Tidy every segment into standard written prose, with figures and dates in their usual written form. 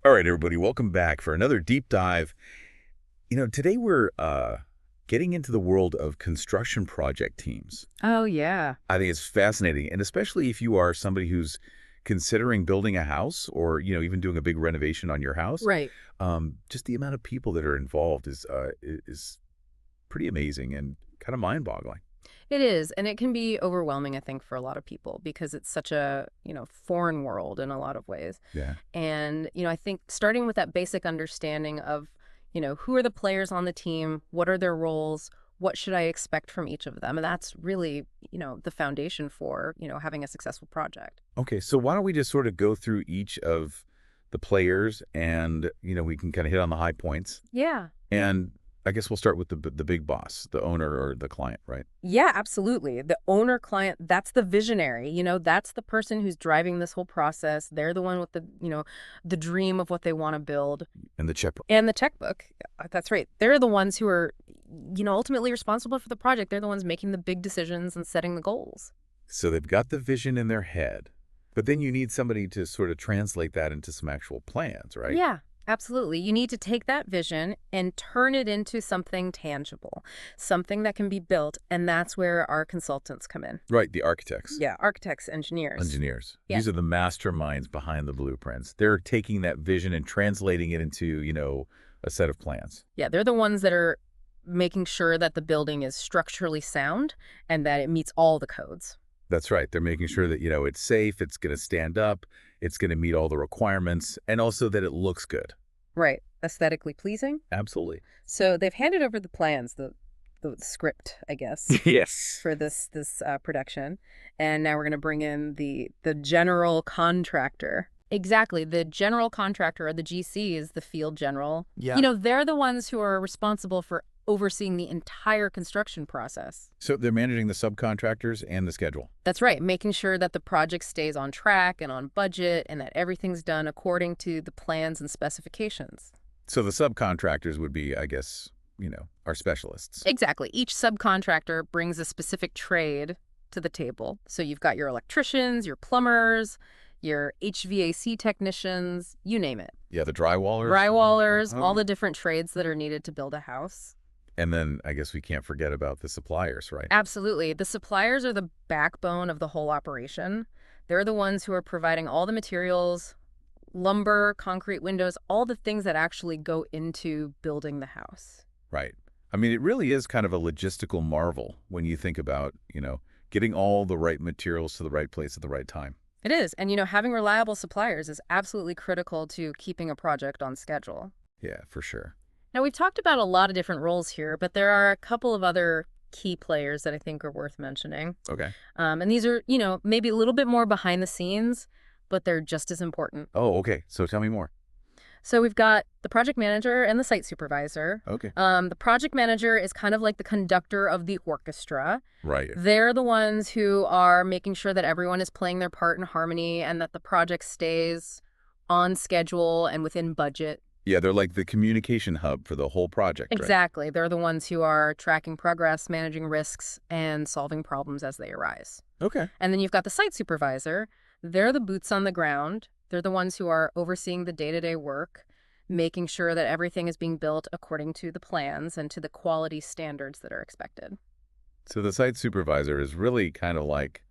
All right, everybody, welcome back for another deep dive. Today we're getting into the world of construction project teams. Oh, yeah. I think it's fascinating, and especially if you are somebody who's considering building a house or, even doing a big renovation on your house. Right. Just the amount of people that are involved is pretty amazing and kind of mind-boggling. It is. And it can be overwhelming, I think, for a lot of people because it's such a, foreign world in a lot of ways. Yeah. And, I think starting with that basic understanding of, who are the players on the team? What are their roles? What should I expect from each of them? And that's really, the foundation for, having a successful project. Okay, so why don't we just sort of go through each of the players and, we can kind of hit on the high points. Yeah. And I guess we'll start with the big boss, the owner or the client, right? Yeah, absolutely. The owner client, that's the visionary, that's the person who's driving this whole process. They're the one with the dream of what they want to build. And the checkbook. And the checkbook. That's right. They're the ones who are, ultimately responsible for the project. They're the ones making the big decisions and setting the goals. So they've got the vision in their head, but then you need somebody to sort of translate that into some actual plans, right? Yeah. Absolutely. You need to take that vision and turn it into something tangible, something that can be built. And that's where our consultants come in. Right, the architects. Yeah, architects, engineers. Engineers. Yeah. These are the masterminds behind the blueprints. They're taking that vision and translating it into, a set of plans. Yeah, they're the ones that are making sure that the building is structurally sound and that it meets all the codes. That's right. They're making sure that, it's safe, it's going to stand up, it's going to meet all the requirements, and also that it looks good. Right. Aesthetically pleasing. Absolutely. So they've handed over the plans, the script, I guess, Yes. for this production. And now we're going to bring in the general contractor. Exactly. The general contractor, or the GC, is the field general. Yeah. They're the ones who are responsible for overseeing the entire construction process. So they're managing the subcontractors and the schedule. That's right, making sure that the project stays on track and on budget and that everything's done according to the plans and specifications. So the subcontractors would be, I guess, our specialists. Exactly. Each subcontractor brings a specific trade to the table. So you've got your electricians, your plumbers, your HVAC technicians, you name it. Yeah, the drywallers. Drywallers, Oh. all the different trades that are needed to build a house. And then I guess we can't forget about the suppliers, right? Absolutely. The suppliers are the backbone of the whole operation. They're the ones who are providing all the materials, lumber, concrete windows, all the things that actually go into building the house. Right. I mean, it really is kind of a logistical marvel when you think about, getting all the right materials to the right place at the right time. It is. And, having reliable suppliers is absolutely critical to keeping a project on schedule. Yeah, for sure. Now, we've talked about a lot of different roles here, but there are a couple of other key players that I think are worth mentioning. Okay. And these are, maybe a little bit more behind the scenes, but they're just as important. Oh, okay. So tell me more. So we've got the project manager and the site supervisor. Okay. The project manager is kind of like the conductor of the orchestra. Right. They're the ones who are making sure that everyone is playing their part in harmony and that the project stays on schedule and within budget. Yeah, they're like the communication hub for the whole project, right? Exactly. They're the ones who are tracking progress, managing risks, and solving problems as they arise. Okay. And then you've got the site supervisor. They're the boots on the ground. They're the ones who are overseeing the day-to-day work, making sure that everything is being built according to the plans and to the quality standards that are expected. So the site supervisor is really kind of like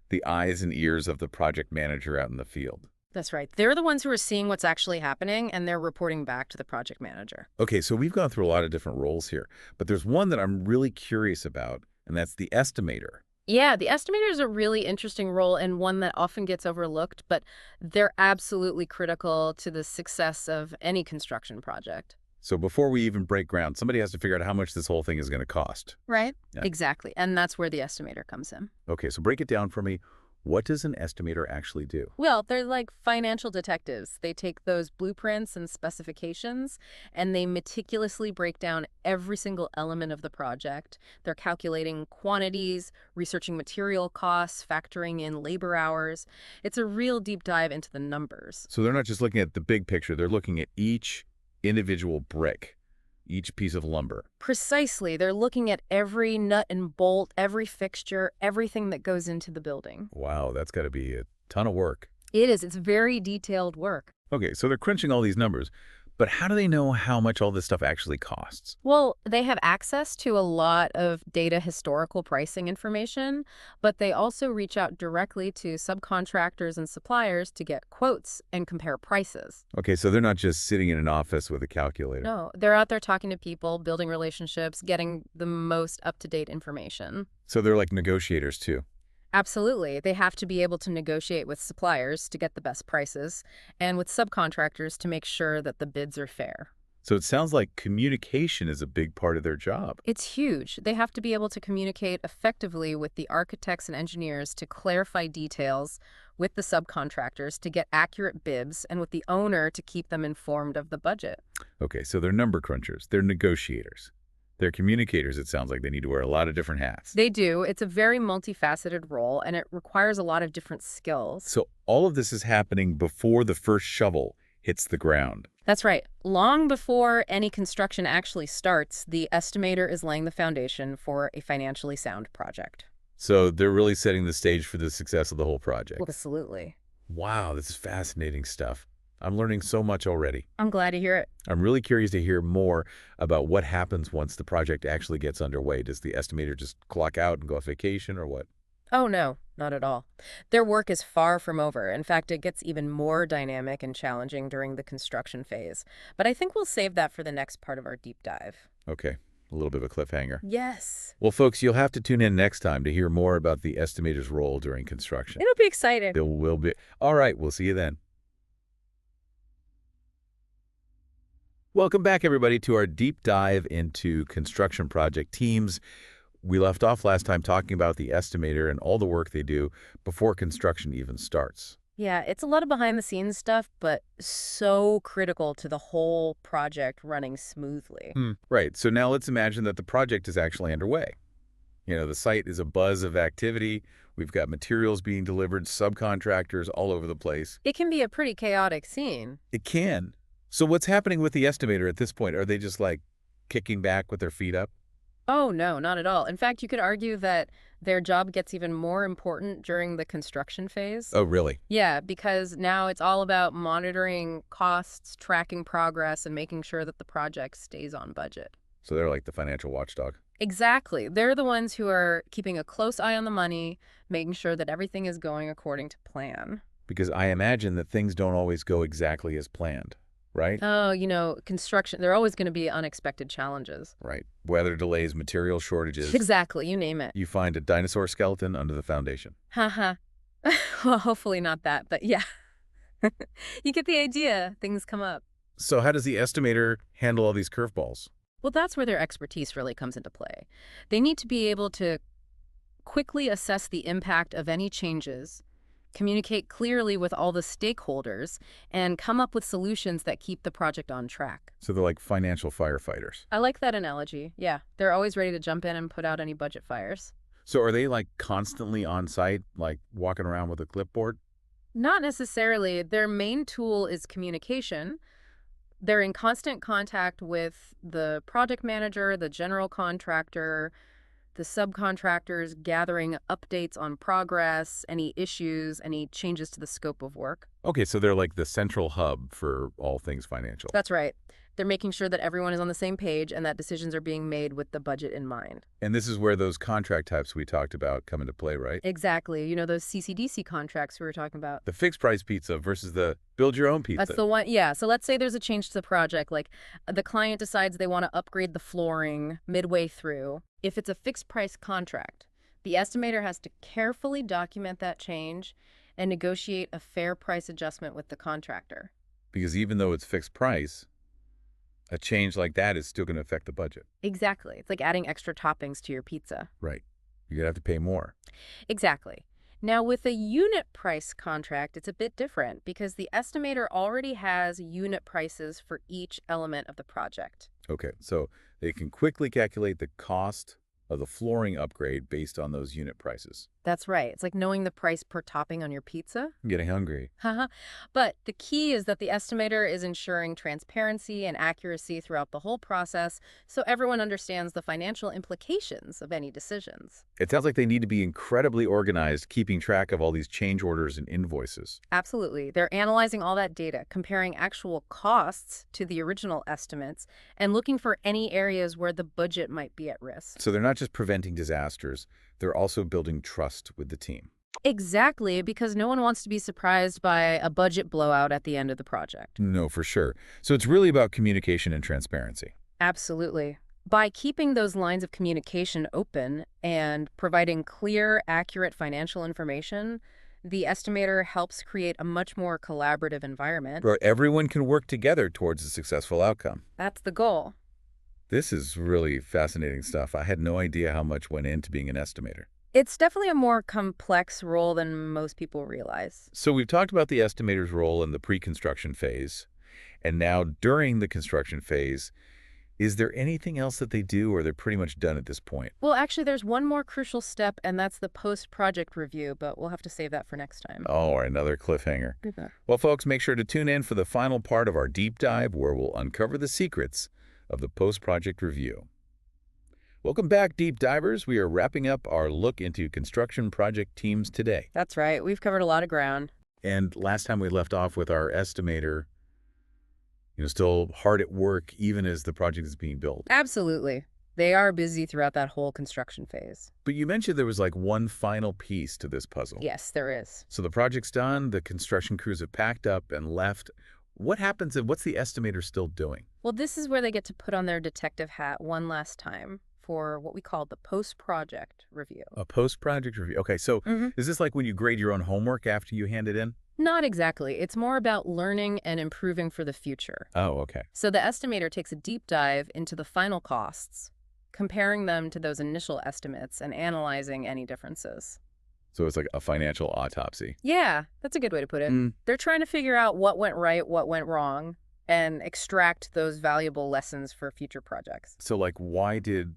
the eyes and ears of the project manager out in the field. That's right. They're the ones who are seeing what's actually happening, and they're reporting back to the project manager. Okay, so we've gone through a lot of different roles here, but there's one that I'm really curious about, and that's the estimator. Yeah, the estimator is a really interesting role and one that often gets overlooked, but they're absolutely critical to the success of any construction project. So before we even break ground, somebody has to figure out how much this whole thing is going to cost. Right? Yeah. Exactly. And that's where the estimator comes in. Okay, so break it down for me. What does an estimator actually do? Well, they're like financial detectives. They take those blueprints and specifications and they meticulously break down every single element of the project. They're calculating quantities, researching material costs, factoring in labor hours. It's a real deep dive into the numbers. So they're not just looking at the big picture, they're looking at each individual brick, each piece of lumber. Precisely. They're looking at every nut and bolt, every fixture, everything that goes into the building. Wow, that's got to be a ton of work. It is. It's very detailed work. Okay, so they're crunching all these numbers, but how do they know how much all this stuff actually costs? Well, they have access to a lot of data historical pricing information, but they also reach out directly to subcontractors and suppliers to get quotes and compare prices. Okay, so they're not just sitting in an office with a calculator. No, they're out there talking to people, building relationships, getting the most up-to-date information. So they're like negotiators too. Absolutely. They have to be able to negotiate with suppliers to get the best prices and with subcontractors to make sure that the bids are fair. So it sounds like communication is a big part of their job. It's huge. They have to be able to communicate effectively with the architects and engineers to clarify details, with the subcontractors to get accurate bids, and with the owner to keep them informed of the budget. Okay, so they're number crunchers, they're negotiators. They're communicators, it sounds like they need to wear a lot of different hats. They do. It's a very multifaceted role, and it requires a lot of different skills. So all of this is happening before the first shovel hits the ground. That's right. Long before any construction actually starts, the estimator is laying the foundation for a financially sound project. So they're really setting the stage for the success of the whole project. Absolutely. Wow, this is fascinating stuff. I'm learning so much already. I'm glad to hear it. I'm really curious to hear more about what happens once the project actually gets underway. Does the estimator just clock out and go on vacation or what? Oh, no, not at all. Their work is far from over. In fact, it gets even more dynamic and challenging during the construction phase. But I think we'll save that for the next part of our deep dive. Okay, a little bit of a cliffhanger. Yes. Well, folks, you'll have to tune in next time to hear more about the estimator's role during construction. It'll be exciting. There will be. All right, we'll see you then. Welcome back, everybody, to our deep dive into construction project teams. We left off last time talking about the estimator and all the work they do before construction even starts. Yeah, it's a lot of behind-the-scenes stuff, but so critical to the whole project running smoothly. Right, so now let's imagine that the project is actually underway. You know, the site is a buzz of activity. We've got materials being delivered, subcontractors all over the place. It can be a pretty chaotic scene. It can. So what's happening with the estimator at this point? Are they just like kicking back with their feet up? Oh, no, not at all. In fact, you could argue that their job gets even more important during the construction phase. Oh, really? Yeah, because now it's all about monitoring costs, tracking progress, and making sure that the project stays on budget. So they're like the financial watchdog. Exactly. They're the ones who are keeping a close eye on the money, making sure that everything is going according to plan. Because I imagine that things don't always go exactly as planned, right? Oh, construction, there are always going to be unexpected challenges. Right. Weather delays, material shortages. Exactly, you name it. You find a dinosaur skeleton under the foundation. Haha. Well, hopefully not that, but yeah. You get the idea. Things come up. So how does the estimator handle all these curveballs? Well, that's where their expertise really comes into play. They need to be able to quickly assess the impact of any changes, communicate clearly with all the stakeholders, and come up with solutions that keep the project on track. So they're like financial firefighters. I like that analogy. Yeah, they're always ready to jump in and put out any budget fires. So are they like constantly on site, like walking around with a clipboard? Not necessarily. Their main tool is communication. They're in constant contact with the project manager, the general contractor, the subcontractors, gathering updates on progress, any issues, any changes to the scope of work. Okay, so they're like the central hub for all things financial. That's right. They're making sure that everyone is on the same page and that decisions are being made with the budget in mind. And this is where those contract types we talked about come into play, right? Exactly. Those CCDC contracts we were talking about. The fixed price pizza versus the build your own pizza. That's the one. Yeah. So let's say there's a change to the project, like the client decides they want to upgrade the flooring midway through. If it's a fixed price contract, the estimator has to carefully document that change and negotiate a fair price adjustment with the contractor. Because even though it's fixed price, a change like that is still going to affect the budget. Exactly. It's like adding extra toppings to your pizza. Right. You're going to have to pay more. Exactly. Now, with a unit price contract, it's a bit different because the estimator already has unit prices for each element of the project. Okay, so they can quickly calculate the cost of the flooring upgrade based on those unit prices. That's right. It's like knowing the price per topping on your pizza. I'm getting hungry. Haha. But the key is that the estimator is ensuring transparency and accuracy throughout the whole process so everyone understands the financial implications of any decisions. It sounds like they need to be incredibly organized, keeping track of all these change orders and invoices. Absolutely. They're analyzing all that data, comparing actual costs to the original estimates, and looking for any areas where the budget might be at risk. So they're not just preventing disasters, they're also building trust with the team. Exactly, because no one wants to be surprised by a budget blowout at the end of the project. No, for sure. So it's really about communication and transparency. Absolutely. By keeping those lines of communication open and providing clear, accurate financial information, the estimator helps create a much more collaborative environment. Where everyone can work together towards a successful outcome. That's the goal. This is really fascinating stuff. I had no idea how much went into being an estimator. It's definitely a more complex role than most people realize. So we've talked about the estimator's role in the pre-construction phase, and now during the construction phase, is there anything else that they do, or they're pretty much done at this point? Well, actually, there's one more crucial step, and that's the post-project review, but we'll have to save that for next time. Oh, another cliffhanger. Good enough. Well, folks, make sure to tune in for the final part of our deep dive where we'll uncover the secrets of the post-project review. Welcome back, deep divers. We are wrapping up our look into construction project teams today. That's right. We've covered a lot of ground. And last time we left off with our estimator, still hard at work even as the project is being built. Absolutely. They are busy throughout that whole construction phase. But you mentioned there was like one final piece to this puzzle. Yes, there is. So the project's done, the construction crews have packed up and left. What happens and what's the estimator still doing? Well, this is where they get to put on their detective hat one last time for what we call the post-project review. A post-project review. Okay, so is this like when you grade your own homework after you hand it in? Not exactly. It's more about learning and improving for the future. Oh, okay. So the estimator takes a deep dive into the final costs, comparing them to those initial estimates and analyzing any differences. So it's like a financial autopsy. Yeah, that's a good way to put it. They're trying to figure out what went right, what went wrong, and extract those valuable lessons for future projects. So like why did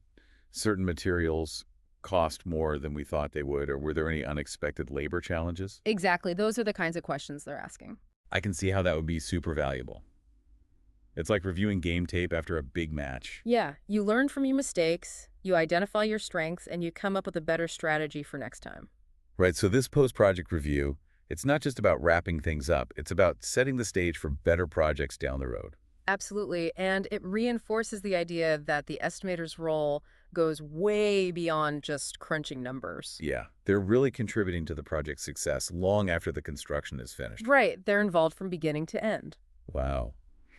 certain materials cost more than we thought they would, or were there any unexpected labor challenges? Exactly. Those are the kinds of questions they're asking. I can see how that would be super valuable. It's like reviewing game tape after a big match. Yeah, you learn from your mistakes, you identify your strengths, and you come up with a better strategy for next time. Right, so this post-project review, it's not just about wrapping things up, it's about setting the stage for better projects down the road. Absolutely, and it reinforces the idea that the estimator's role goes way beyond just crunching numbers. Yeah, they're really contributing to the project's success long after the construction is finished. Right, they're involved from beginning to end. Wow.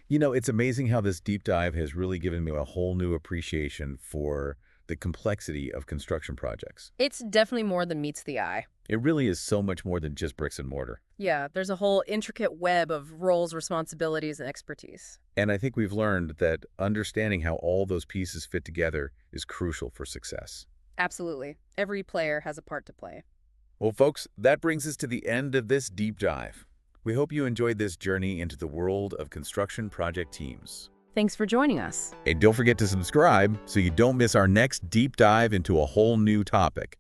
It's amazing how this deep dive has really given me a whole new appreciation for the complexity of construction projects. It's definitely more than meets the eye. It really is so much more than just bricks and mortar. Yeah, there's a whole intricate web of roles, responsibilities, and expertise. And I think we've learned that understanding how all those pieces fit together is crucial for success. Absolutely. Every player has a part to play. Well, folks, that brings us to the end of this deep dive. We hope you enjoyed this journey into the world of construction project teams. Thanks for joining us. And don't forget to subscribe so you don't miss our next deep dive into a whole new topic.